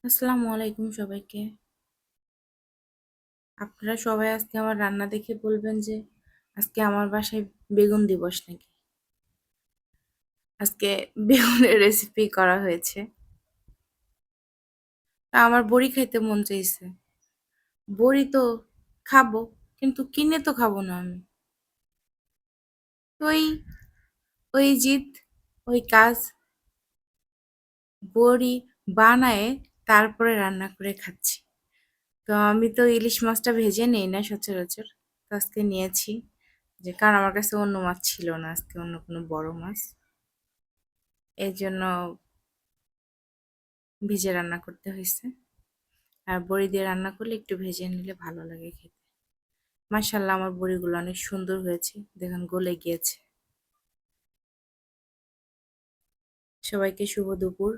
আসসালামু আলাইকুম সবাইকে। আপনারা সবাই আজকে আমার রান্না দেখে বলবেন যে আজকে আমার বাসায় বেগুন দিবস নাকি। আজকে বেগুনের রেসিপি করা হয়েছে। তা আমার বড়ি খাইতে মন চাইছে। বড়ি তো খাবো, কিন্তু কিনে তো খাবো না আমি। ওই ওই জিদ, ওই কাজ, বড়ি বানায়ে তারপরে রান্না করে খাচ্ছি। তো আমি তো ইলিশ মাছটা ভেজে নেই না সচরাচর। তো আজকে নিয়েছি, যে কারণ আমার কাছে অন্য মাছ ছিল না, আজকে অন্য কোনো বড় মাছ। এই জন্য ভেজে রান্না করতে হয়েছে। আর বড়ি দিয়ে রান্না করলে একটু ভেজে নিলে ভালো লাগে খেতে। মাশাআল্লাহ, আমার বড়িগুলো অনেক সুন্দর হয়েছে, দেখুন গলে গিয়েছে। সবাইকে শুভ দুপুর।